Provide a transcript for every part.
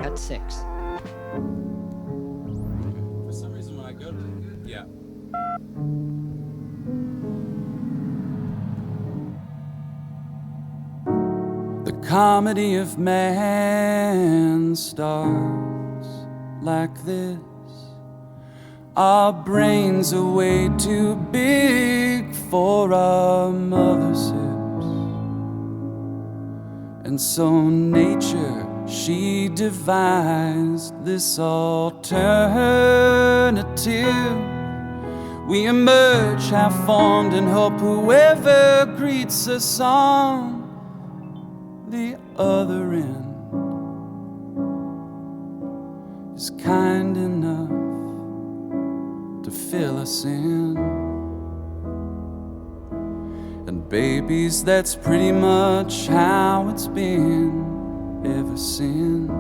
At 6. For some reason when I go to... Yeah. The comedy of man starts like this. Our brains are way too big for our mother's hips. And so nature, she devised this alternative. We emerge half-formed and hope whoever greets us on the other end is kind enough to fill us in. And babies, that's pretty much how it's been ever since.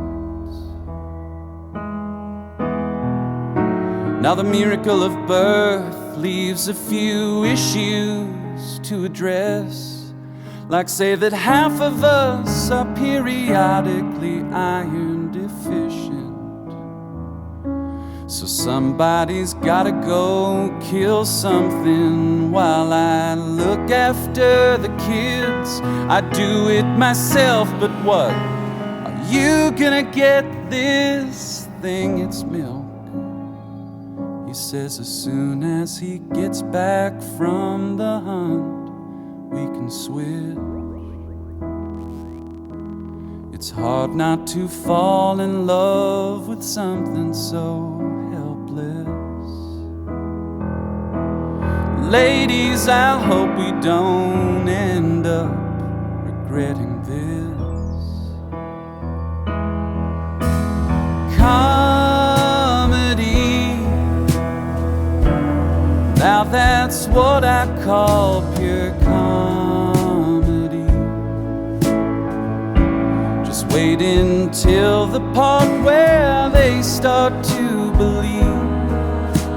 Now the miracle of birth leaves a few issues to address, like say that half of us are periodically iron deficient. So somebody's gotta go kill something while I look after the kids. I do it myself, but what? Are you gonna get this thing? It's milk. He says as soon as he gets back from the hunt, we can switch. It's hard not to fall in love with something so helpless. Ladies, I hope we don't end up regretting this. Comedy, now that's what I call pure comedy. Just wait until the part where they start to believe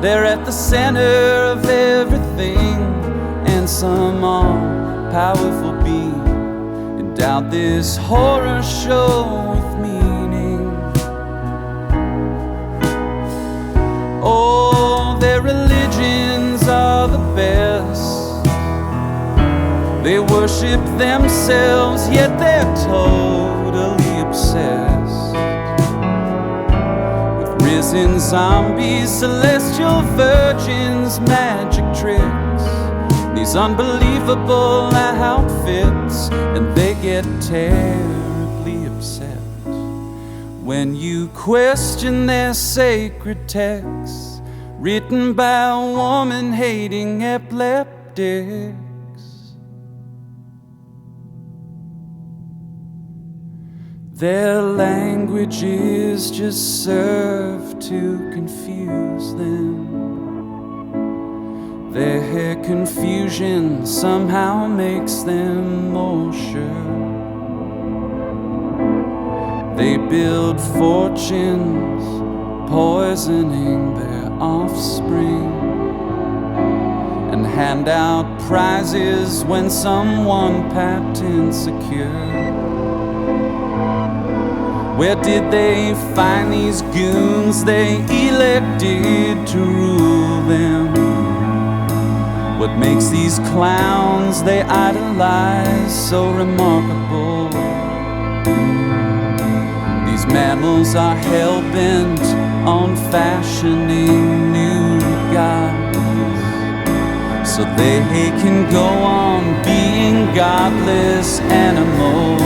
they're at the center of everything, and some all-powerful being endowed this horror show with meaning. Oh, their religions are the best. They worship themselves, yet they're totally obsessed. Risen zombies, celestial virgins, magic tricks, these unbelievable outfits, and they get terribly upset when you question their sacred texts written by woman-hating epileptics. Their languages just serve to confuse them. Their confusion somehow makes them more sure. They build fortunes, poisoning their offspring, and hand out prizes when someone patents a cure. Where did they find these goons they elected to rule them? What makes these clowns they idolize so remarkable? These mammals are hell-bent on fashioning new gods, so they can go on being godless animals.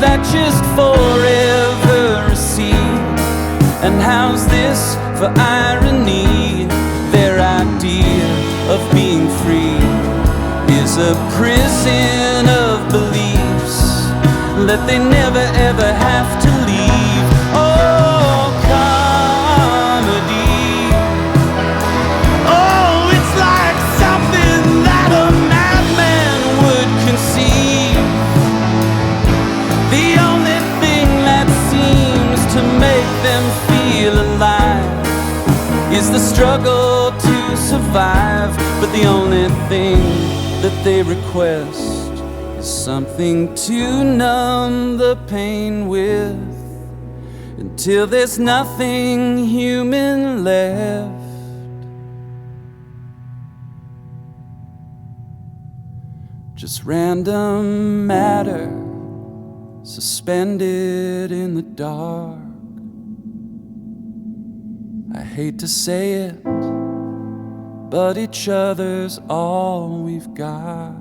that just forever recede? And how's this for irony? Their idea of being free is a prison of beliefs that they never ever have to leave. Oh, comedy. Oh, it's like something that a madman would conceive. The only thing that seems to make them feel alive is the struggle to survive. But the only thing that they request is something to numb the pain with, until there's nothing human left. Just random matter suspended in the dark. I hate to say it, but each other's all we've got.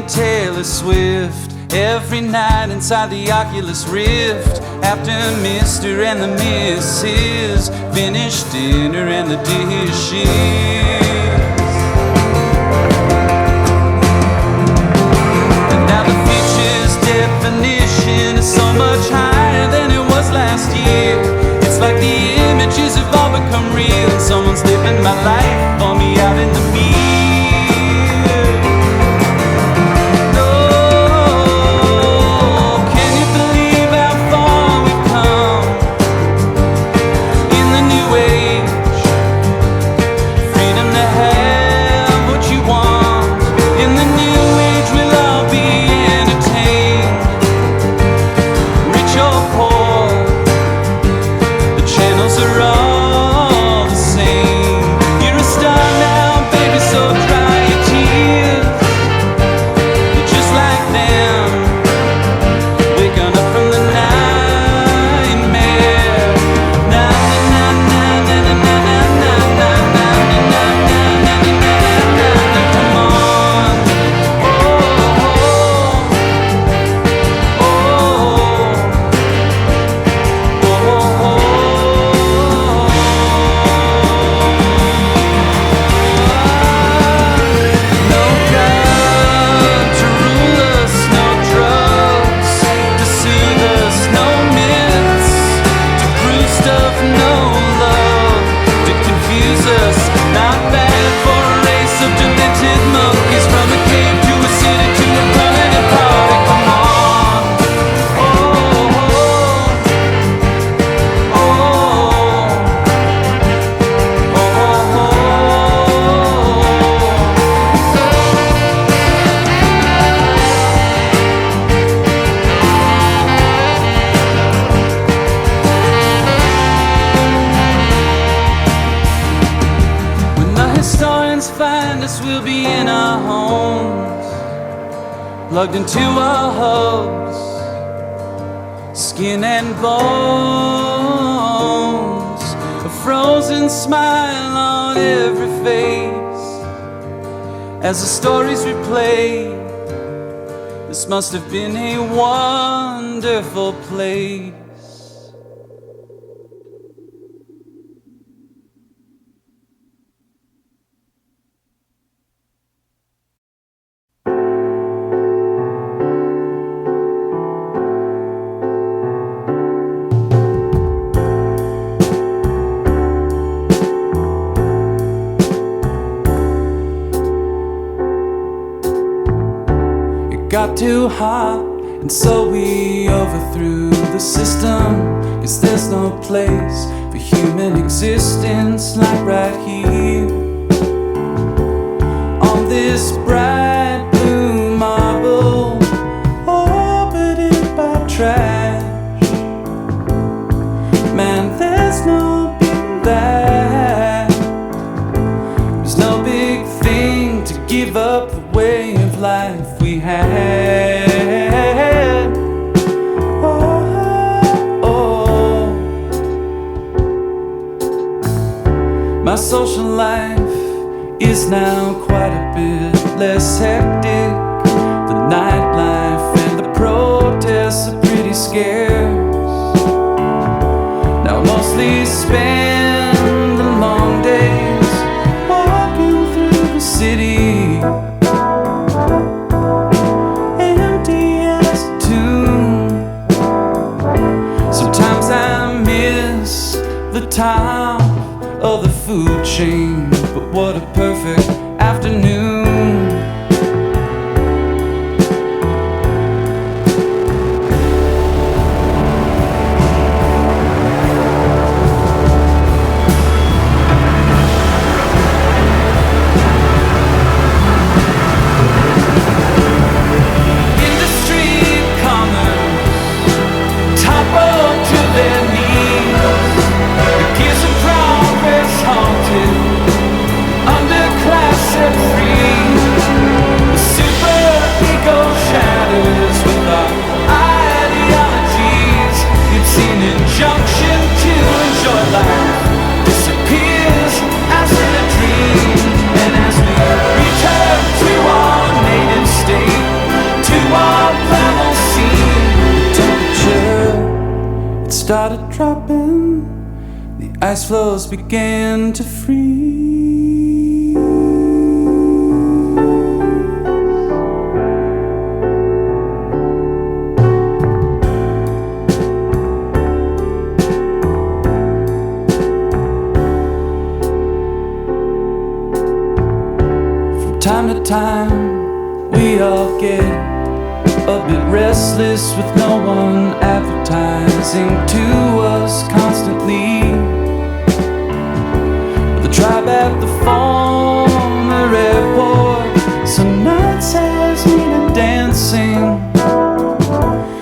Taylor Swift every night inside the Oculus Rift, after Mr. and the Mrs. finish dinner and the dishes. And now the future's definition is so much higher than it was last year. It's like the images have all become real. Someone's living my life for me out in the mirror. Plugged into our hubs, skin and bones, a frozen smile on every face. As the stories replay, this must have been a wonderful place. Got too hot, and so we overthrew the system. 'Cause there's no place for human existence like right here, on this bright blue marble, orbited by trash. Man, there's no beating that. life we had. Oh, my social life is now quite a bit less hectic. The nightlife and the protests are pretty scarce. Now I mostly spend the long days walking through the city, empty as a tomb. Sometimes I miss the top of the food chain, but what a perfect afternoon. Started dropping, the ice floes began to freeze. From time to time, we all get a bit restless with no one advertising to us constantly. The tribe at the former airport some nights has me to dancing.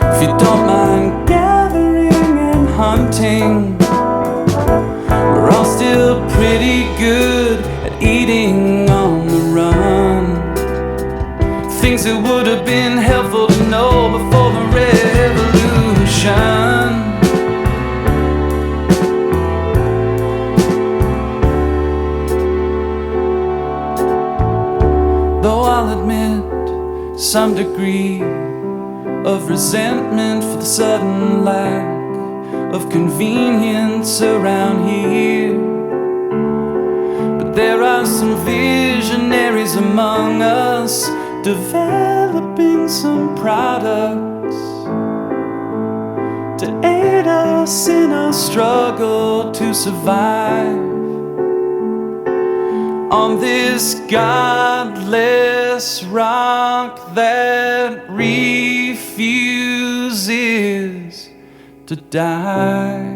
If you don't mind gathering and hunting, we're all still pretty good at eating on the run. Things that would have been helpful to know before the revolution. Though I'll admit some degree of resentment for the sudden lack of convenience around here, but there are some visionaries among us developing some products to aid us in our struggle to survive on this godless rock that refuses to die.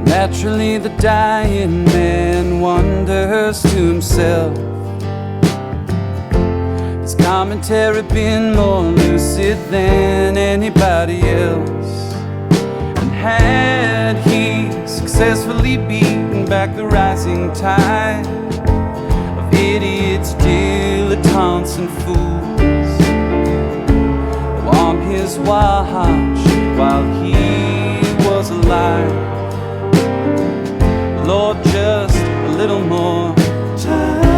Naturally, the dying man wonders to himself, has commentary been more lucid than anybody else? And had he successfully beaten back the rising tide of idiots, dilettantes, and fools that were on his watch while he was alive? Lord, just a little more time.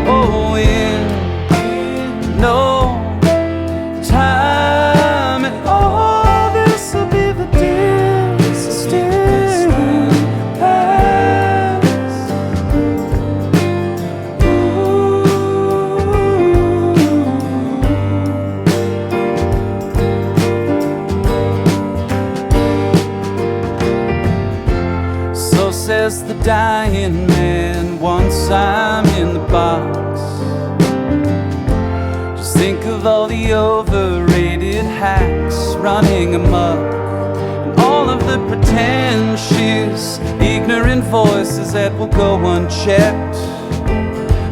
Oh, in no time at all, this will be the distant past. Ooh. says the dying man once I'm in the box. Just think of all the overrated hacks running amok, and all of the pretentious, ignorant voices that will go unchecked.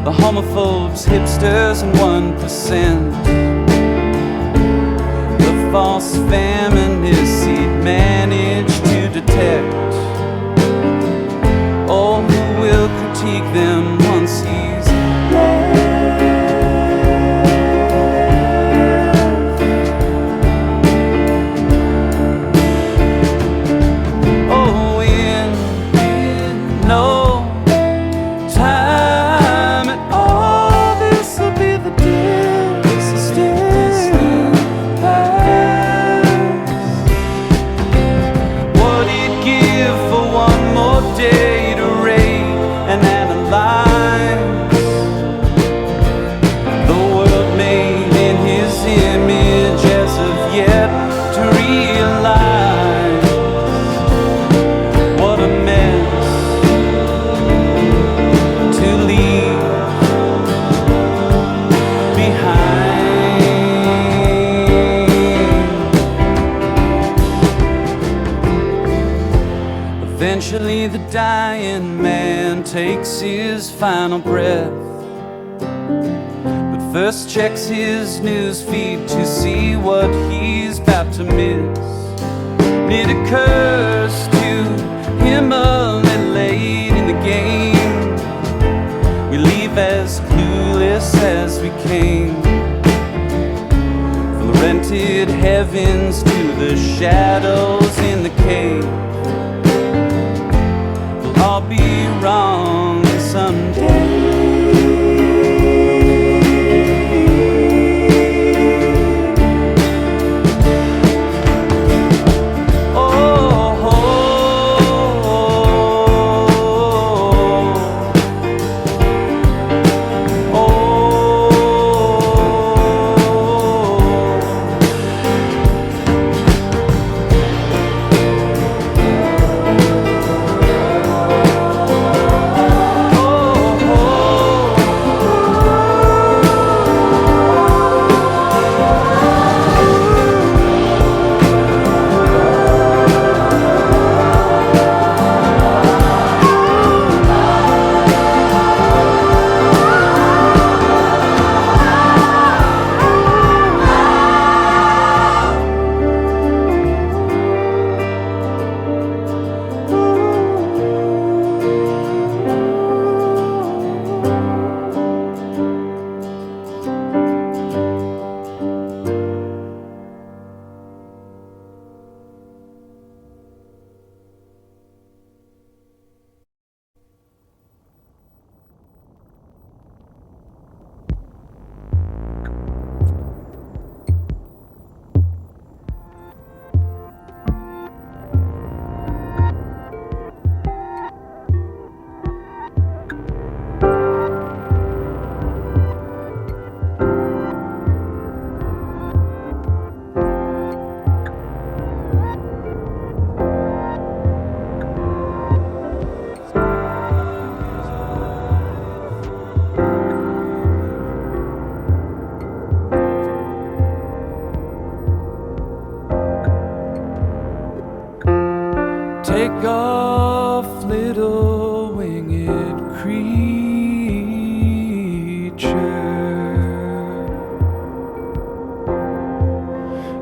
The homophobes, hipsters, and 1%. The false feminists he'd managed to detect. Oh, who will critique them once he's left? Oh, in no time at all, this'll be the distant past. What he'd give for one more day and analyze the world made in his image, as of yet to realize what a mess to leave behind. Eventually the dying man takes his final breath, but first checks his news feed to see what he's about to miss. And it occurs to him a little late in the game. We leave as clueless as we came, from the rented heavens to the shadows in the cave. I'll be wrong someday. Take off, little winged creature.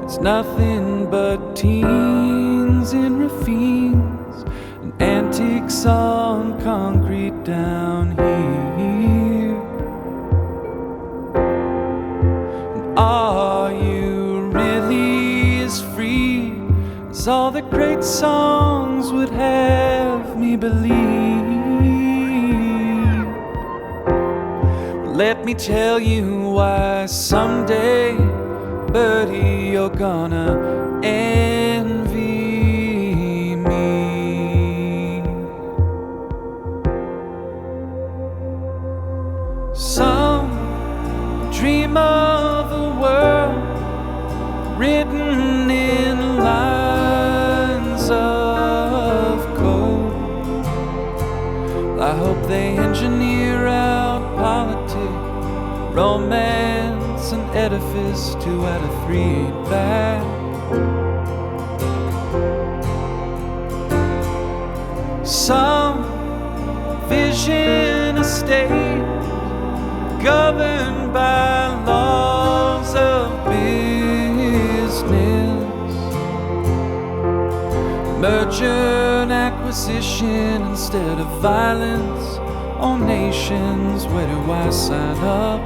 It's nothing but teens in ravines and antics on concrete down here. And are you really as free as all the great songs would have me believe? Well, let me tell you why someday, Birdie, you're gonna envy me. Some dream of a world written in lines of code, hope they engineer out politics, romance, and edifice. 2 out of 3 ain't bad. Some vision a state governed by laws of business, merger and acquisition instead of violence. All nations, where do I sign up?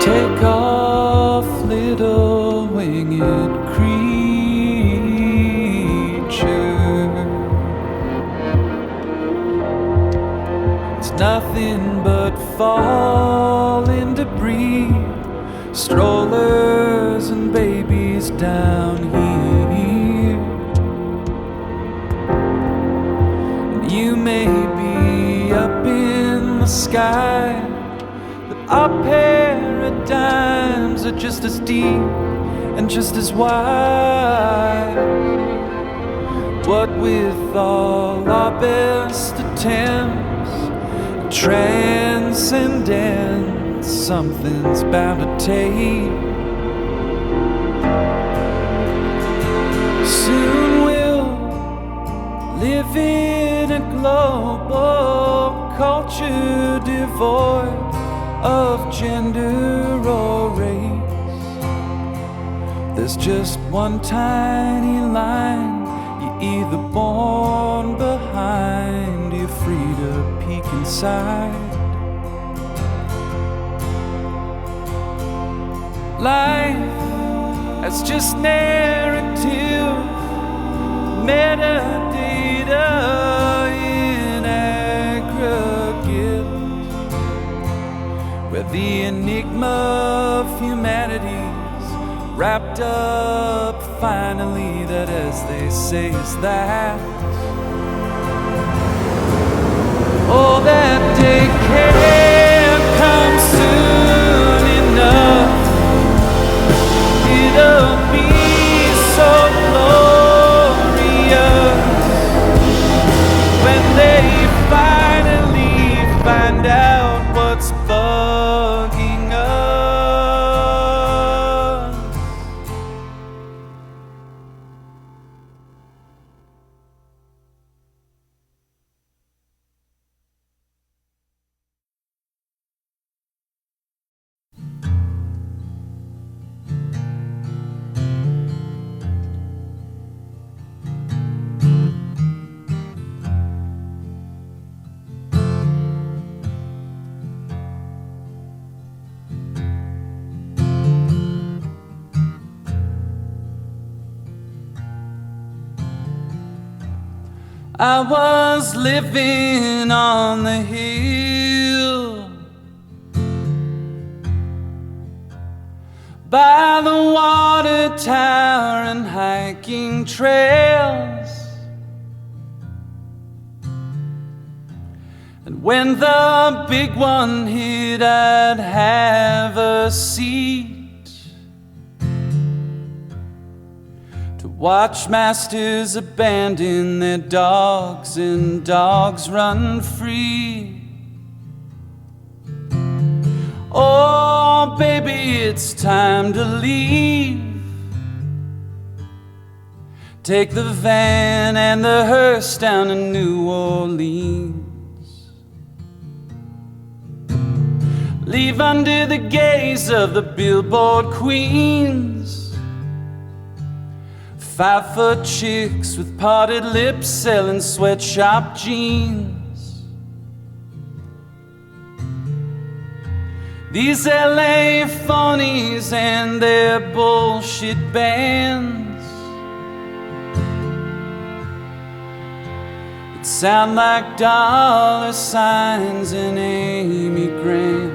Take off, little winged creature. It's nothing but falling debris, strollers and babies down here. And you may be up in the sky, but our paradigms are just as deep and just as wide. What with all our best attempts at transcendence, something's bound to take. Soon we'll live in a global culture devoid of gender or race. There's just one tiny line. You're either born behind, you're free to peek inside. Life, that's just narrative, metadata in aggregate, where the enigma of humanity's wrapped up finally. That, as they say, is that oh, that day can't come soon enough. It'll be so glorious when they finally find out what's bugging us. I was living on the hill by the water tower and hiking trails. And when the big one hit, I'd have a seat to watch masters abandon their dogs and dogs run free. Oh, baby, it's time to leave. Take the van and the hearse down to New Orleans. Leave under the gaze of the billboard queens, 5-foot chicks with parted lips selling sweatshop jeans. These LA phonies and their bullshit bands, it sound like dollar signs and Amy Grant.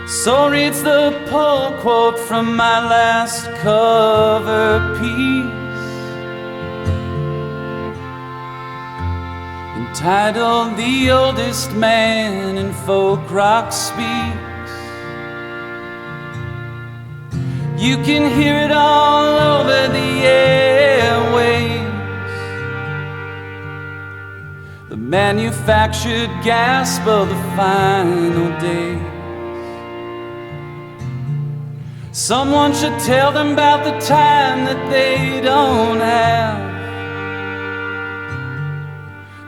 So reads the pull quote from my last cover piece, entitled "The Oldest Man in Folk Rock Speaks." You can hear it all over the airwaves, the manufactured gasp of the final days. Someone should tell them about the time that they don't have,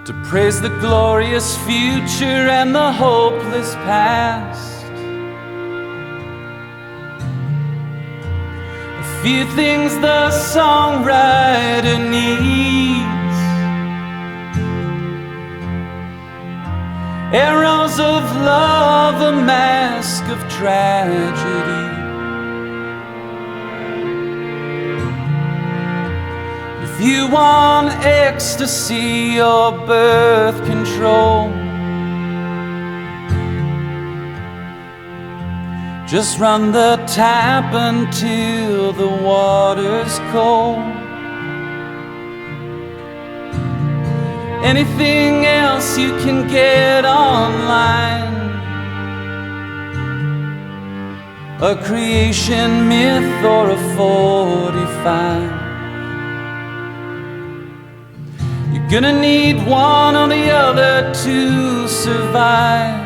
to praise the glorious future and the hopeless past. A few things the songwriter needs: arrows of love, a mask of tragedy. If you want ecstasy or birth control, just run the tap until the water's cold. Anything else you can get online, a creation myth or a 45. You're gonna need one or the other to survive,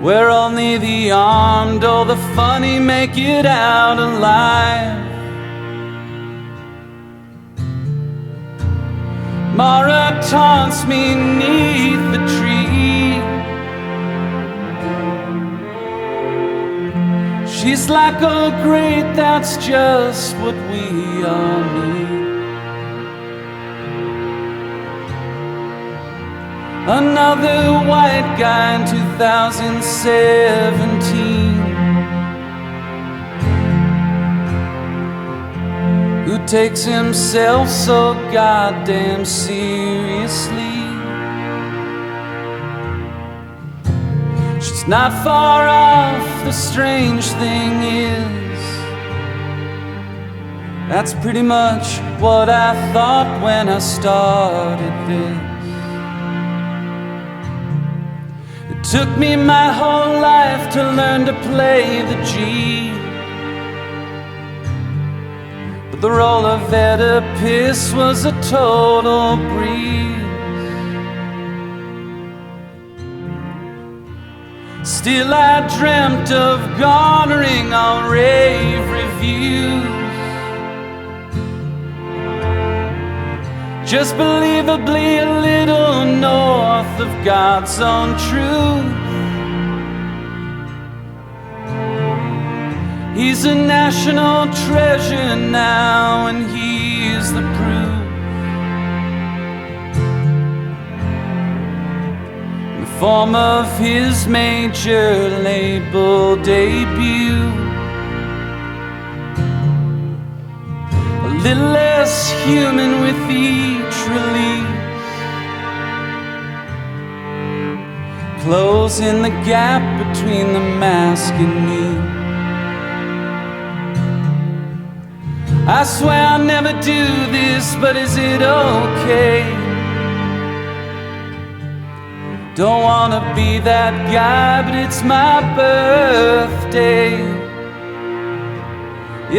where only the armed or the funny make it out alive. Mara taunts me 'neath the tree. She's like, oh great, that's just what we all need. Another white guy in 2017 who takes himself so goddamn seriously. She's not far off, the strange thing is, that's pretty much what I thought when I started this. Took me my whole life to learn to play the G, but the role of Oedipus was a total breeze. Still I dreamt of garnering all rave reviews, just believably a little north of God's own truth. He's a national treasure now, and he's the proof. In the form of his major label debut, a little less human with each release, closing the gap between the mask and me. I swear I'll never do this, but is it okay? Don't wanna be that guy, but it's my birthday.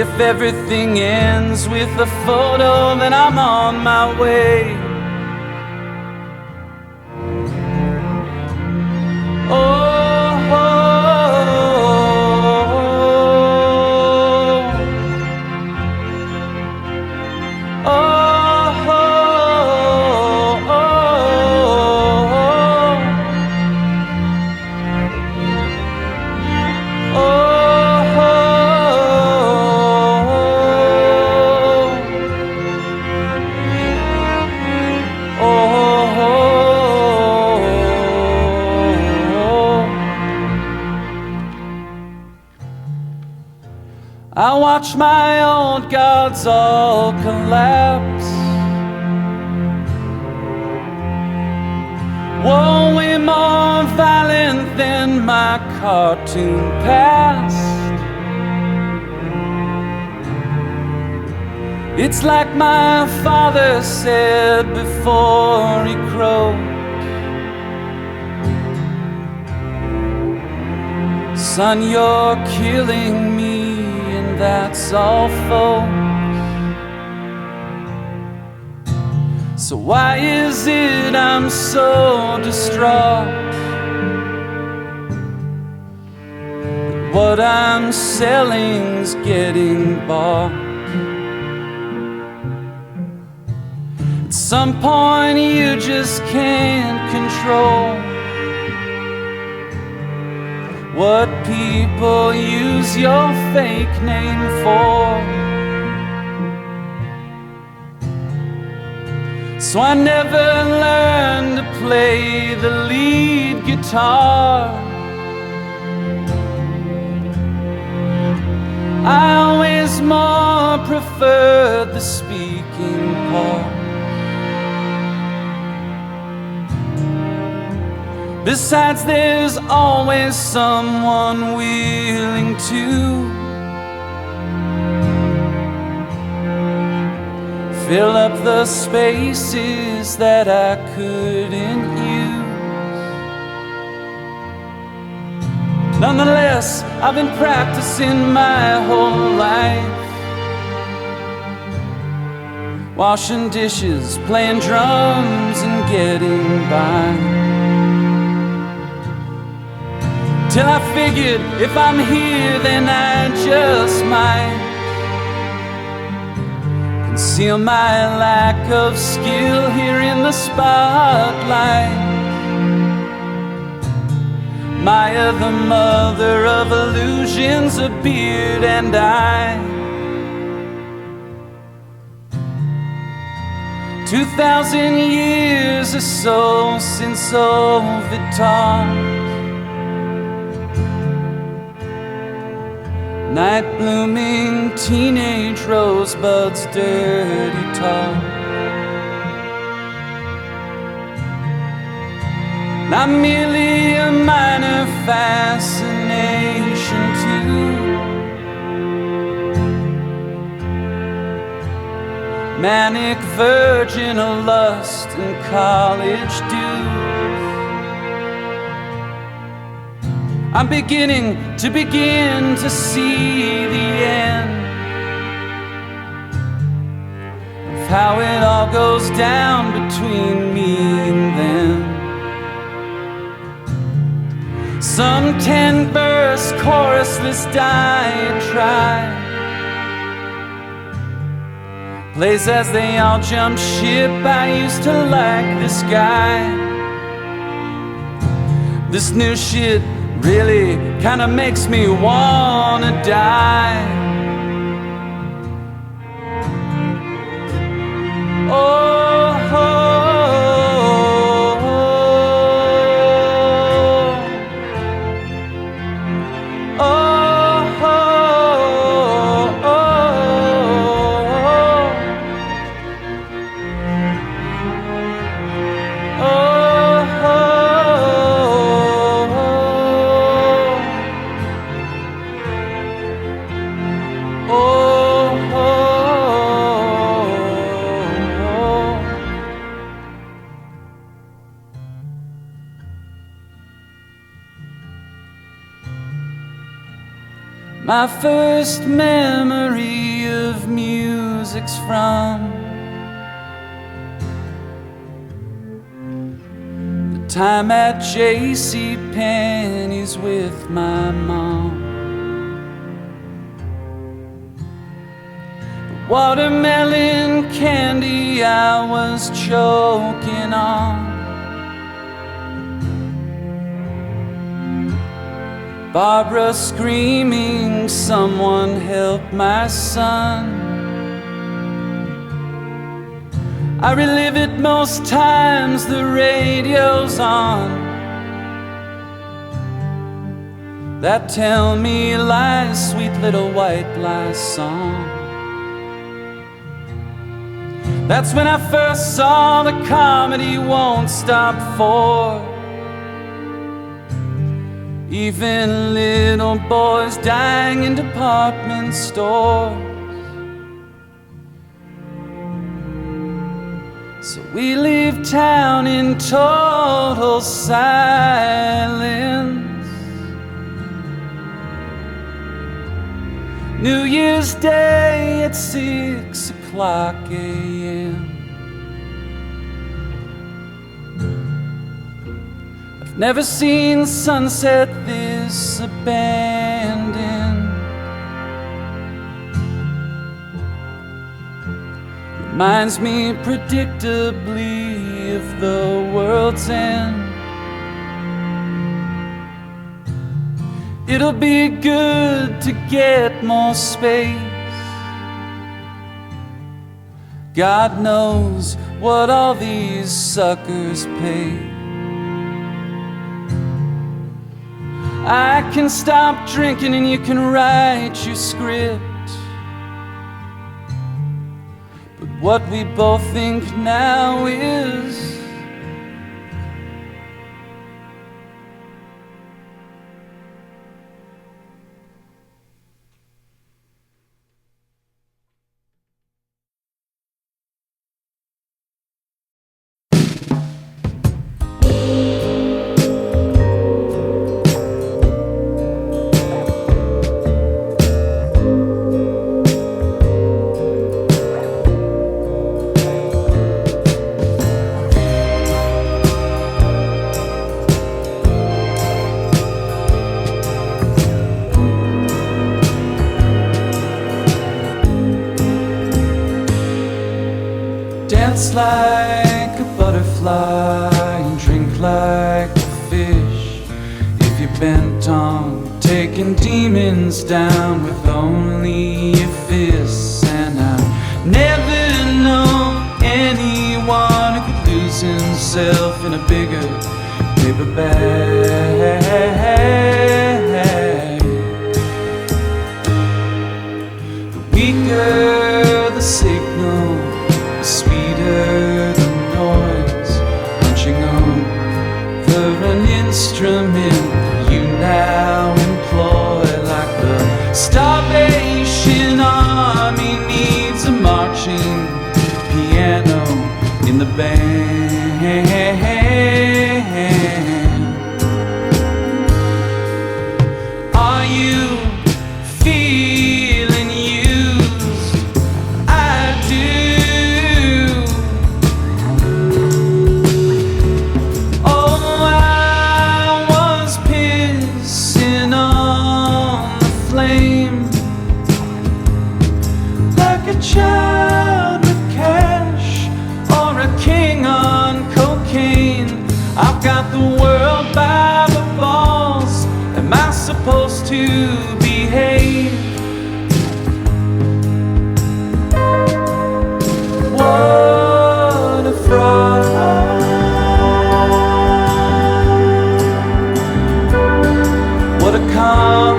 If everything ends with a photo, then I'm on my way. Oh, watch my old gods all collapse. Woe way more violent than my cartoon past. It's like my father said before he crowed, son, you're killing me, and that's all, folks. So why is it I'm so distraught that what I'm selling's getting bought? At some point you just can't control what people use your fake name for. So I never learned to play the lead guitar. I always more preferred the speaking part. Besides, there's always someone willing to fill up the spaces that I couldn't use. Nonetheless, I've been practicing my whole life, washing dishes, playing drums, and getting by. Till I figured if I'm here, then I just might conceal my lack of skill here in the spotlight. Maya, the mother of illusions, a beard and I. 2,000 years or so since Ovitar. Night blooming teenage rosebuds, dirty talk. Not merely a minor fascination too. Manic virginal lust and college dues. I'm beginning to see the end of how it all goes down between me and them. Some 10-verse chorusless diatribe plays as they all jump ship. I used to like this guy. This new shit really kinda makes me wanna die. Oh, oh, oh, oh, oh, my first memory of music's from the time at J.C. Penney's with my mom. The watermelon candy I was choking on, Barbara screaming, someone help my son. I relive it most times the radio's on, that tell me lies, sweet little white lie song. That's when I first saw the comedy won't stop for even little boys dying in department stores. So we leave town in total silence. New Year's Day at 6 o'clock a.m. I've never seen sunset this abandoned. Reminds me predictably of the world's end. It'll be good to get more space. God knows what all these suckers pay. I can stop drinking and you can write your script. But what we both think now is dance like a butterfly and drink like a fish. If you're bent on taking demons down with only your fists. And I've never known anyone who could lose himself in a bigger paper bag. The weaker the signal, the sweeter the noise, punching over an instrument you now employ. Like the Starvation Army needs a marching piano in the band. Are you feeling used? I do. Child with cash or a king on cocaine. I've got the world by the balls. Am I supposed to behave? What a fraud. What a con.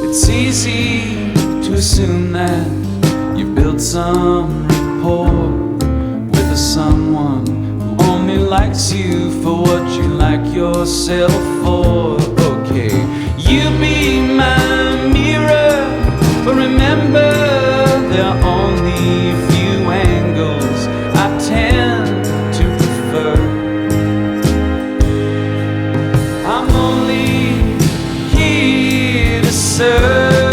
It's easy to assume that you built some rapport with someone who only likes you for what you like yourself for. Okay, you be my mirror, but remember there are only a few angles I tend to prefer. I'm only here to serve.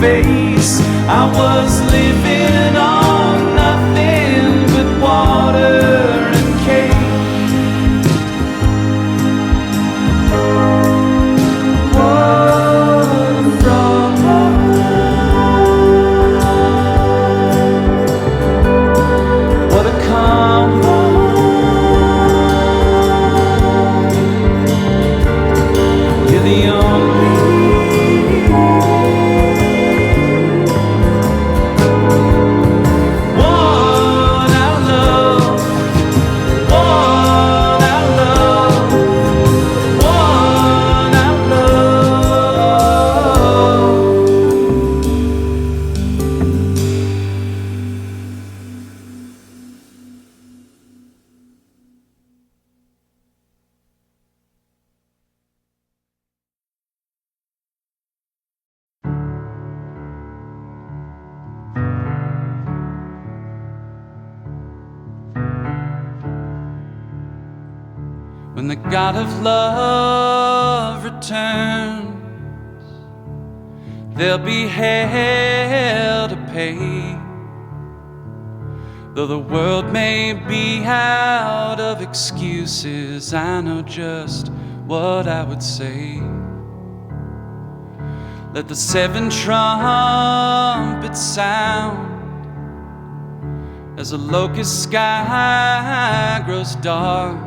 space. I was living on nothing but water and cake. When the God of love returns, there'll be hell to pay. Though the world may be out of excuses, I know just what I would say. Let the 7 trumpets sound as a locust sky grows dark.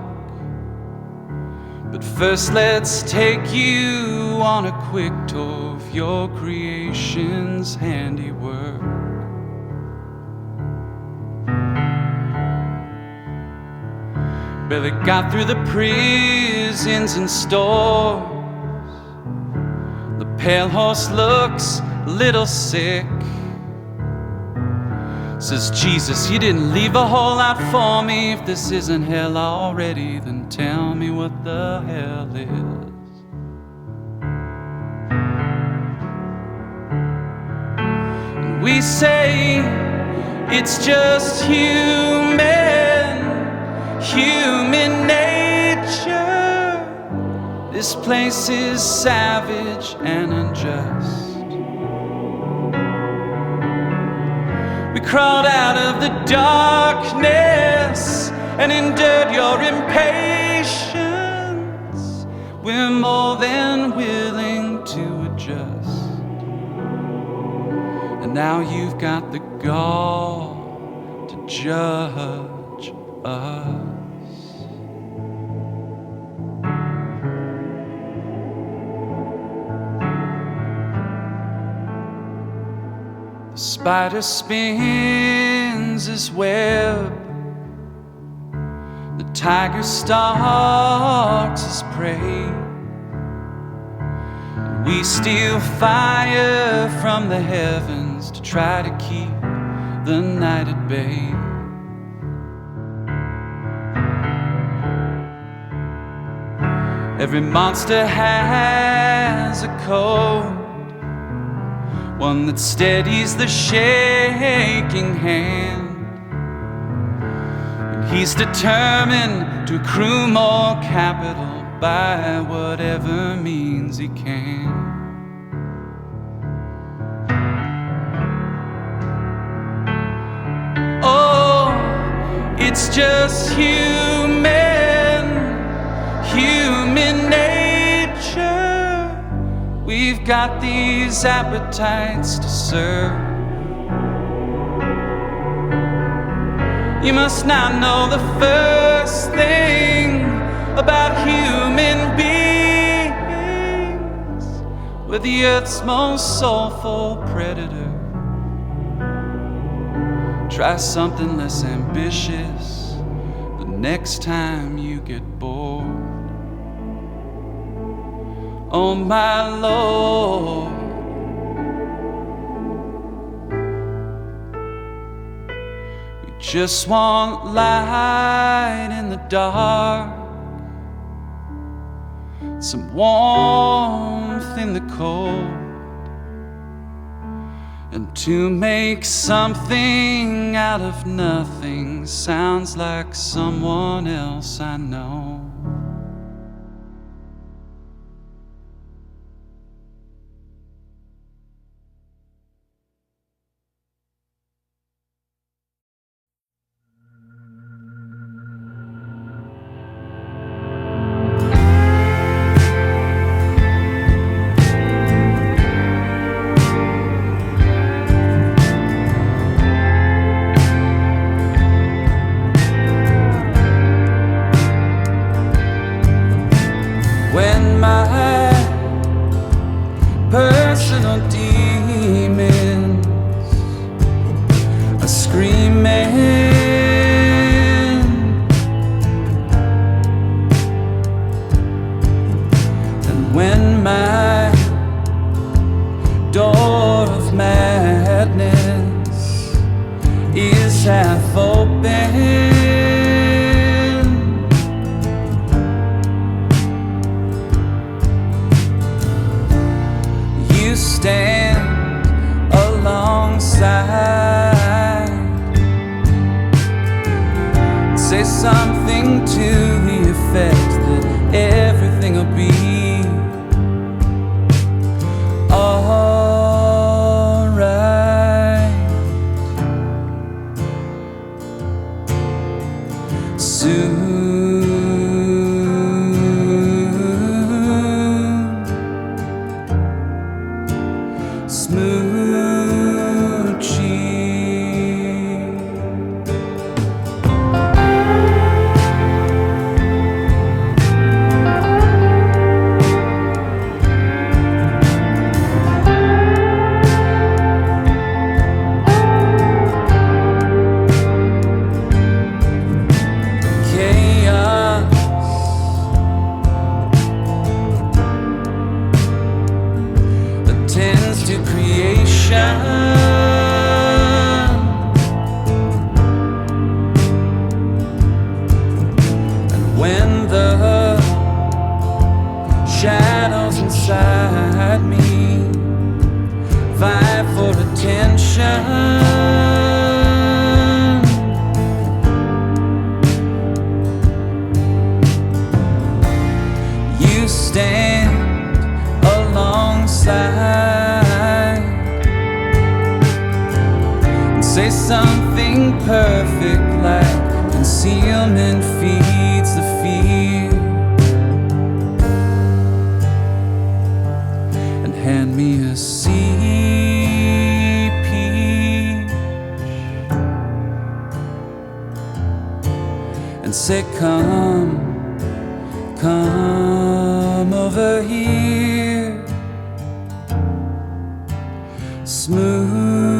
But first let's take you on a quick tour of your creation's handiwork. Barely got through the prisons and stores. The pale horse looks a little sick. Says, Jesus, you didn't leave a whole lot for me. If this isn't hell already, then tell me what the hell is. And we say it's just human nature. This place is savage and unjust. We crawled out of the darkness and endured your impatience. We're more than willing to adjust. And now you've got the gall to judge us. The spider spins his web, the tiger stalks his prey, and we steal fire from the heavens to try to keep the night at bay. Every monster has a code, one that steadies the shaking hand. And he's determined to accrue more capital by whatever means he can. Oh, it's just human nature. We've got these appetites to serve. You must not know the first thing about human beings. We're the earth's most soulful predator. Try something less ambitious the next time you get bored. Oh my Lord, we just want light in the dark, some warmth in the cold, and to make something out of nothing sounds like someone else I know. irrational demons are screaming. And when my door of madness is half open, you stand alongside, say something to the effect that everything will be alright soon. Smoochie. Attends to creation, and when the shadows inside me vie for attention, you stand alongside and say something perfect like concealment feeds the fear, and hand me a sea peach and say come over here, Smoochie.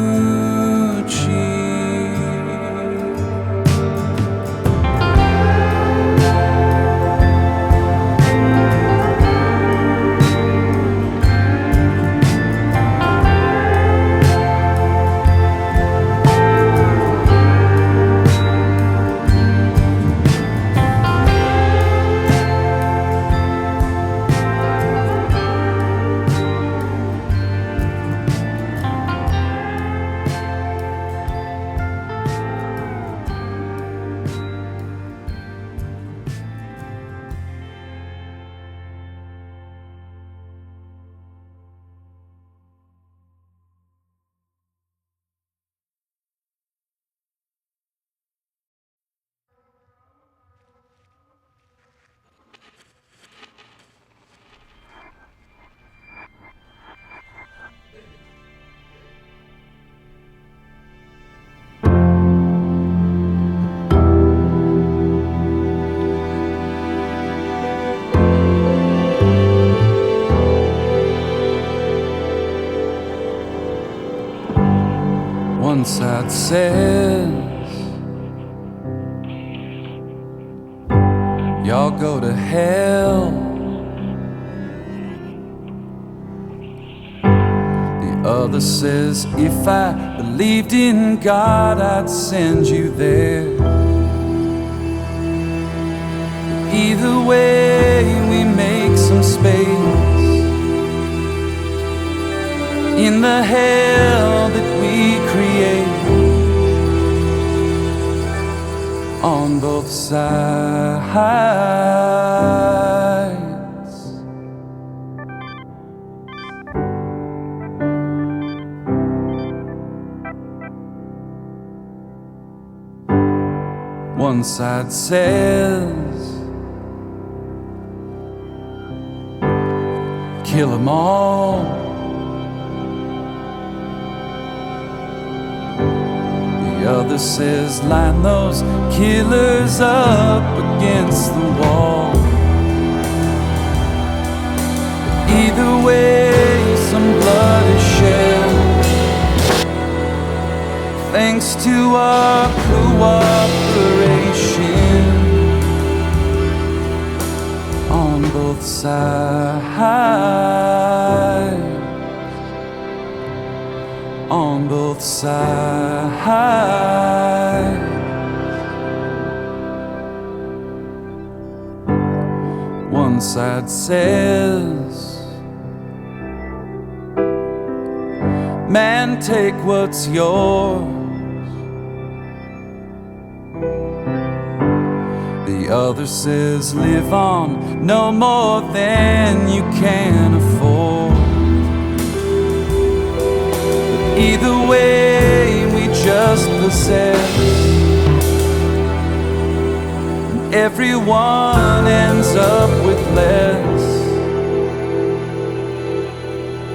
One side says y'all go to hell, the other says if I believed in God I'd send you there. Either way we make some space in the hell that we create on both sides. One side says kill 'em all, the other says line those killers up against the wall. Either way, some blood thanks to our cooperation on both sides. On both sides. One side says, man, take what's yours. The other says, live on no more than you can afford. Either way, we just possess. Everyone ends up with less.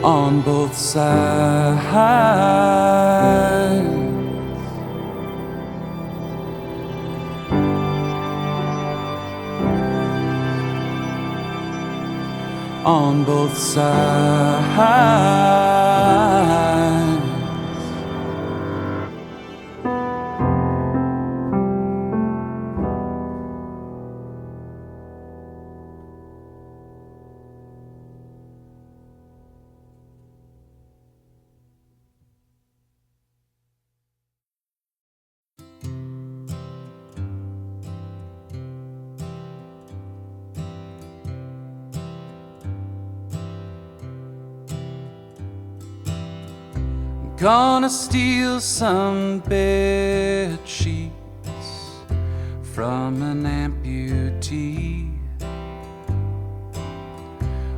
On both sides. On both sides. Gonna steal some bed sheets from an amputee.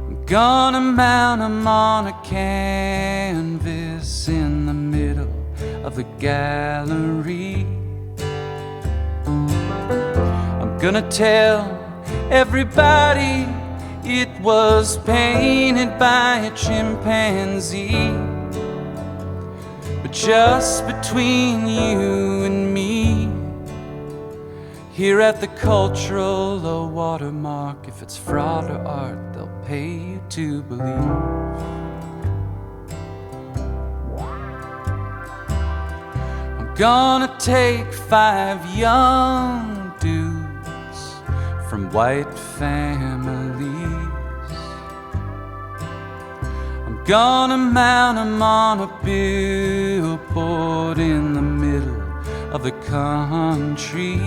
I'm gonna mount 'em on a canvas in the middle of the gallery. I'm gonna tell everybody it was painted by a chimpanzee. But just between you and me, here at the cultural low water mark, if it's fraud or art, they'll pay you to believe. I'm gonna take 5 young dudes from white families. Gonna mount 'em on a billboard in the middle of the country.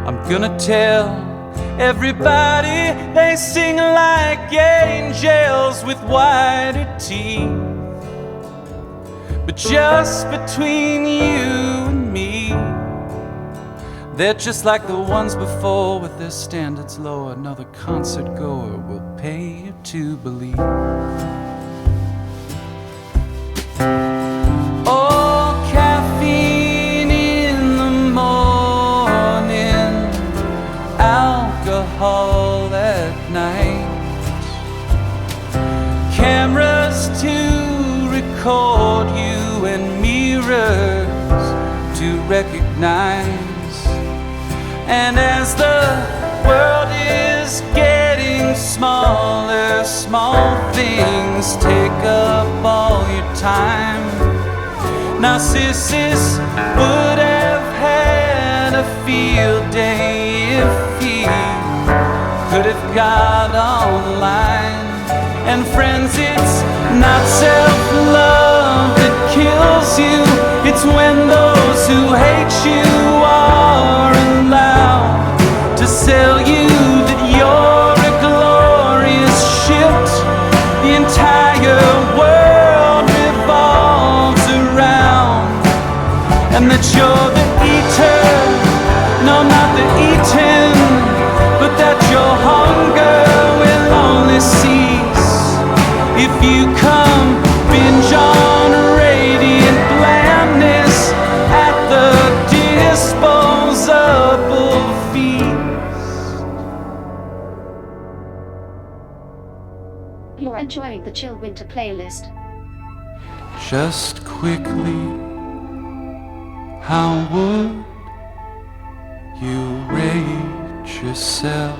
I'm gonna tell everybody they sing like angels with whiter teeth. But just between you and me, they're just like the ones before with their standards lower. No, the concert goer will pay you to believe. Oh, caffeine in the morning, alcohol at night, cameras to record you and mirrors to recognize. And as the world is getting smaller, small things take up all your time. Narcissus would have had a field day if he could have got online. And friends, it's not self-love that kills you, it's when those who hate you are allowed to sell you that you're a glorious shit. The entire world revolves around, and that you're the eater, no, not the eaten, but that your hunger will only cease if you come binge on radiant blandness at the disposable feast. You're enjoying the chill winter playlist. Just quickly, how would you rate yourself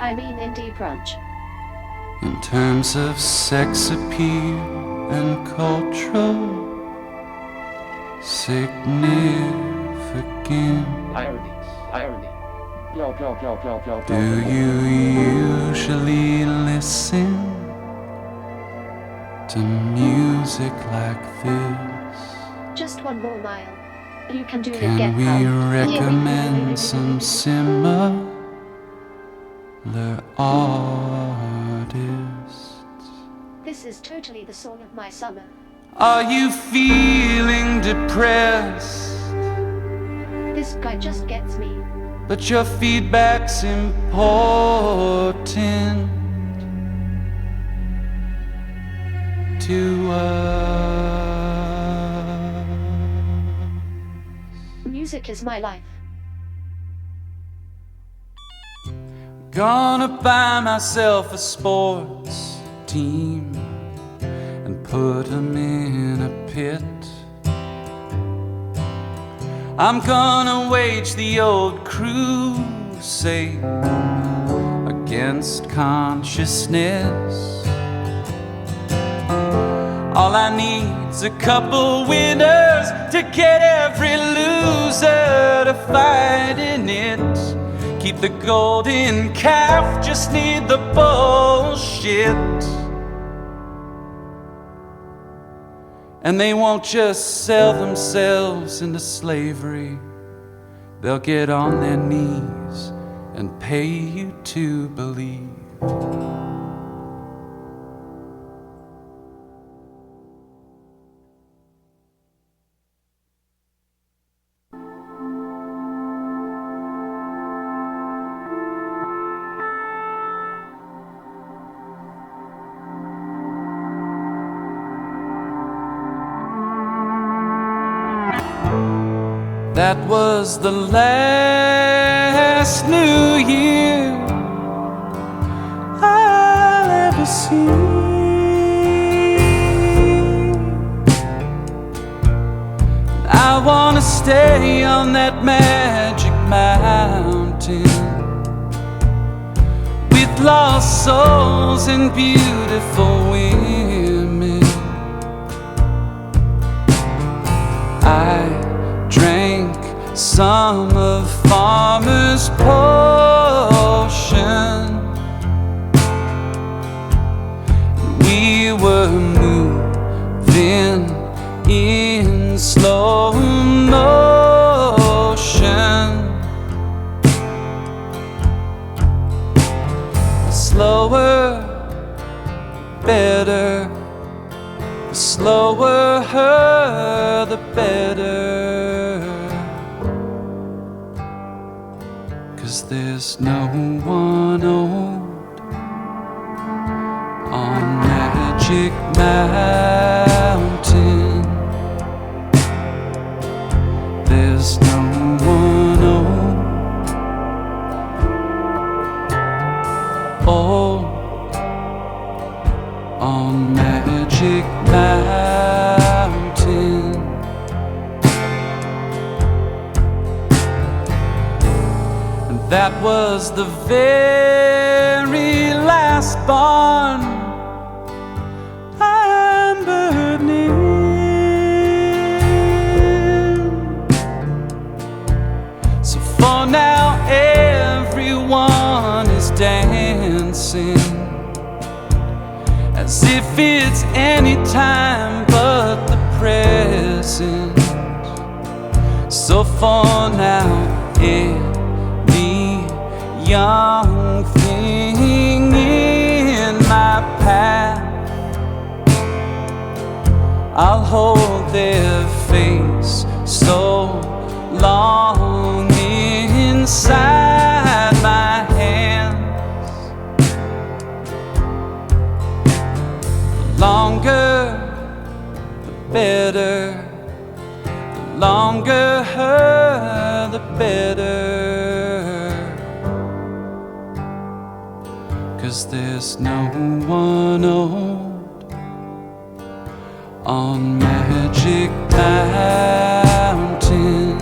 I mean indie brunch. in terms of sex appeal and cultural significant. Irony. Do you usually listen to music like this? Just one more mile. You can do it. Can Get we out. recommend some similar artists? This is totally the song of my summer. Are you feeling depressed? This guy just gets me. But your feedback's important to us. Music is my life. Gonna buy myself a sports team and put 'em in a pit. I'm gonna wage the old crusade against consciousness. All I need's a couple winners to get every loser to fight in it. Keep the golden calf, just need the bullshit. And they won't just sell themselves into slavery. They'll get on their knees and pay you to believe. That was the last New Year I'll ever see. I wanna stay on that magic mountain with lost souls and beautiful women. I drank some of Farmer's potion. We were moving in slow motion. Slower, better. The slower her, the better. 'Cause there's no one old on Magic Mountain. There's no one old on Magic Mountain. And that was the very last barn I'm burning. So for now everyone is dancing as if it's any time but the present. So for now, any young thing in my path, I'll hold their face so long inside my hands. Longer, the better. The longer her, the better. 'Cause there's no one old on Magic Mountain.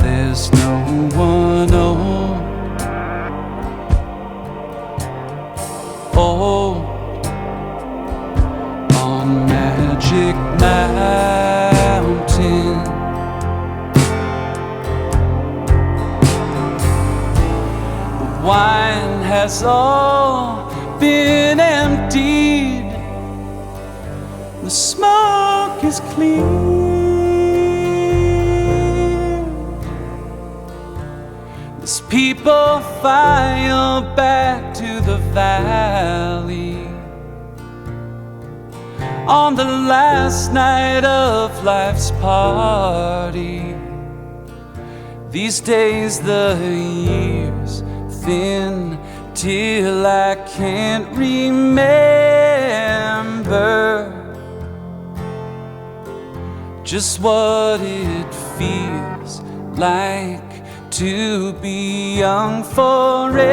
There's no one old on Magic Mountain. has all been emptied. The smoke is clear. As people file back to the valley on the last night of life's party. These days the years thin till I can't remember just what it feels like to be young forever.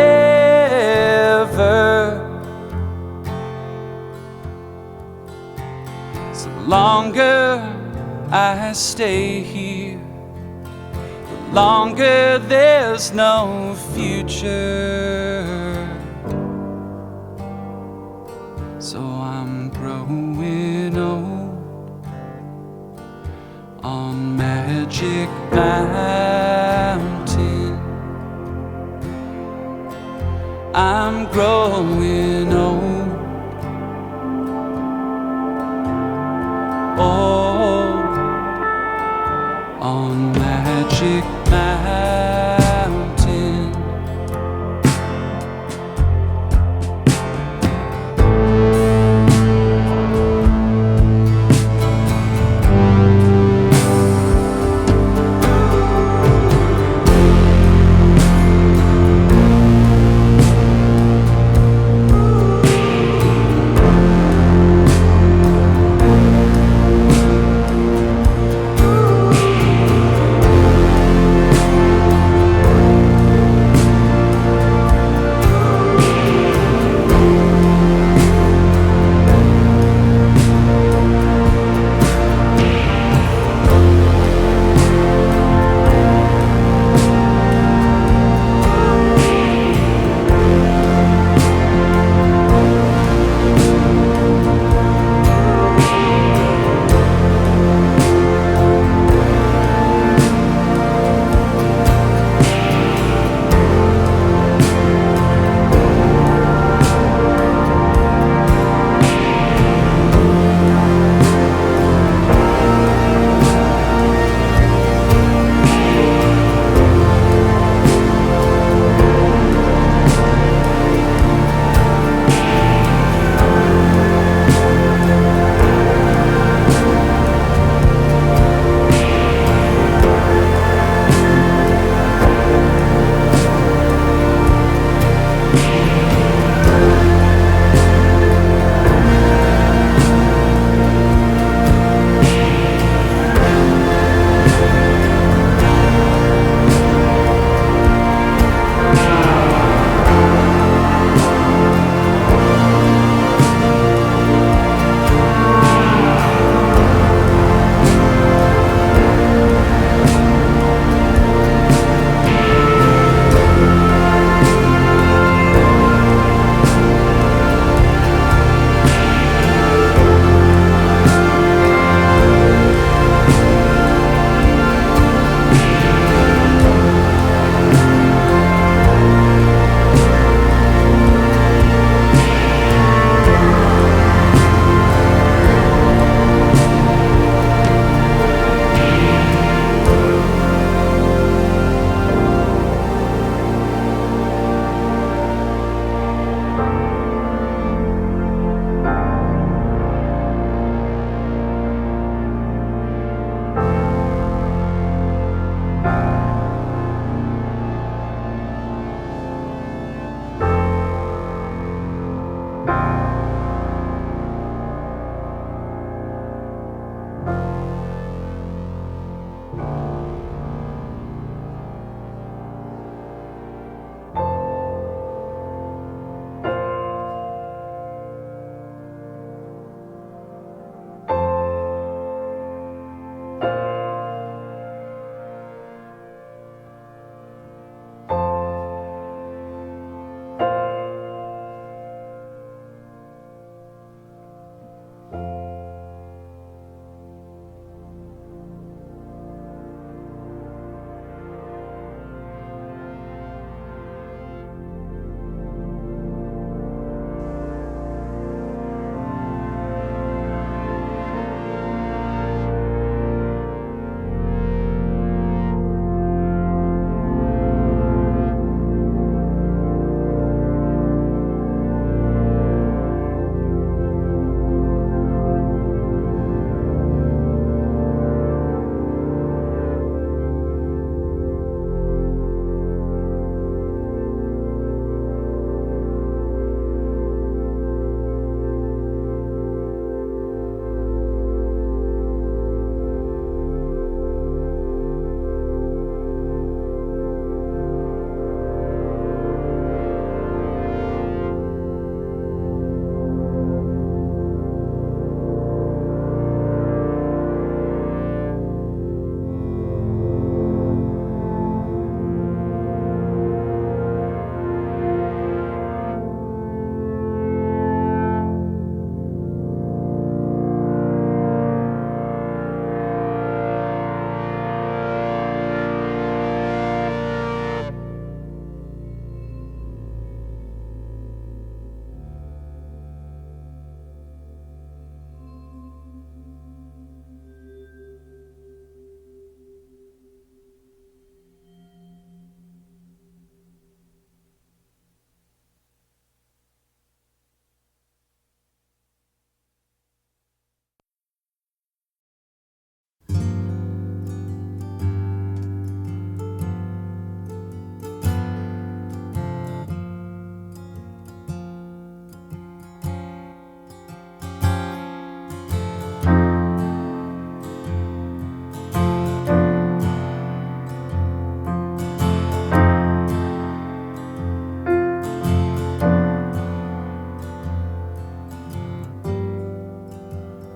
So the longer I stay here, the longer there's no future. So I'm growing old on Magic Mountain. I'm growing old, old on Magic Mountain.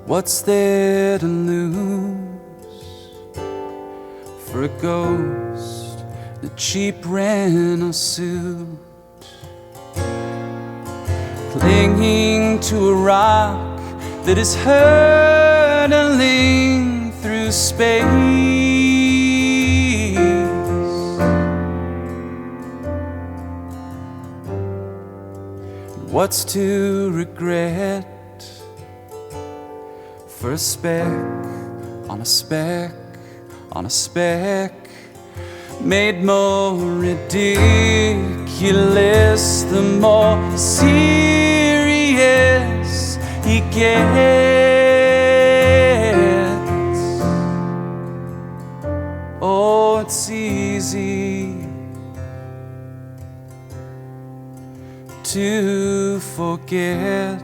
What's there to lose for a ghost in a cheap rental suit, clinging to a rock that is hurtling through space? What's to regret for a speck on a speck on a speck, made more ridiculous the more serious he gets. Oh, it's easy to forget.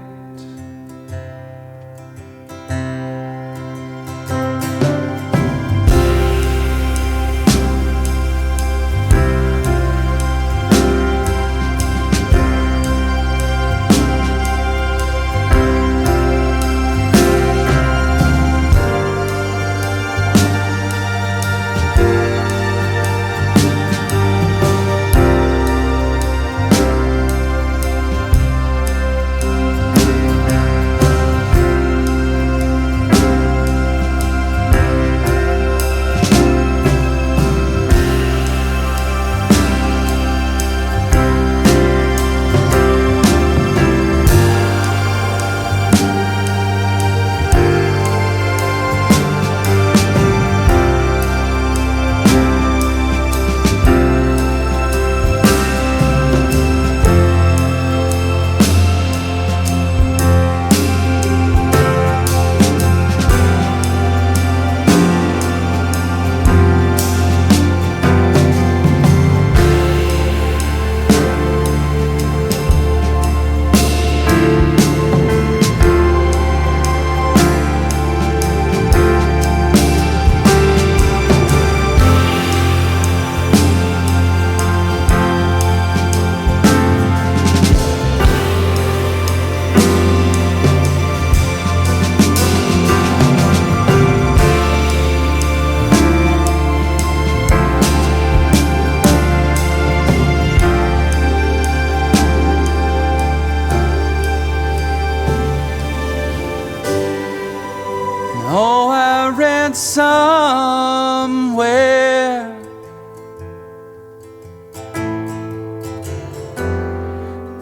Oh, I read somewhere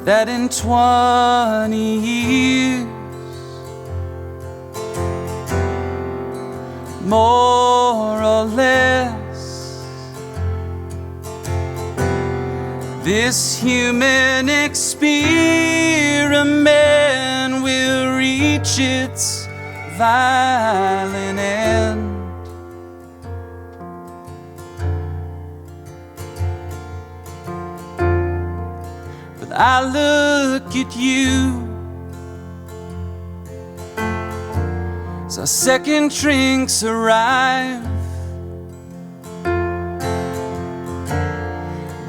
that in 20 years, more or less, this human experiment will reach its violent end. But I look at you as our second drinks arrive.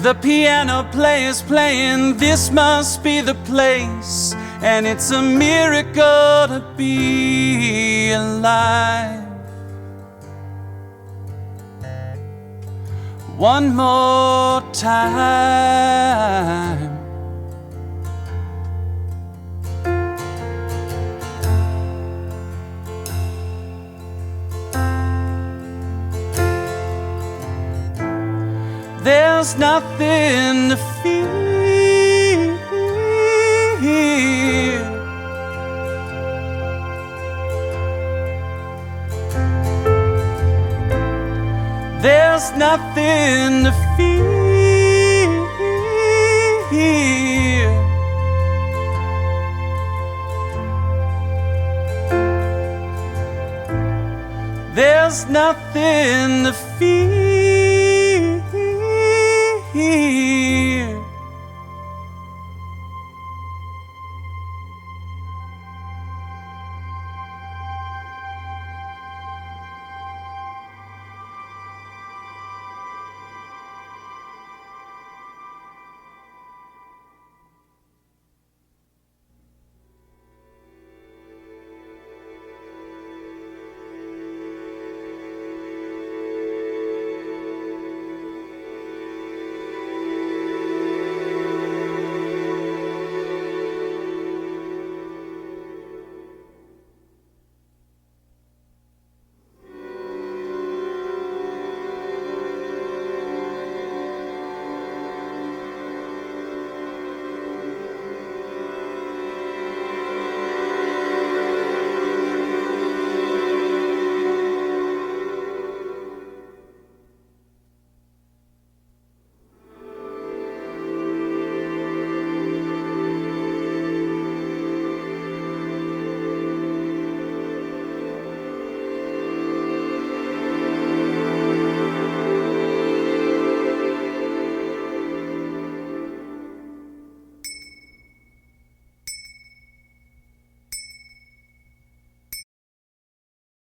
The piano player's playing, this must be the place, and it's a miracle to be alive. One more time. There's nothing to fear. There's nothing to fear. There's nothing to fear.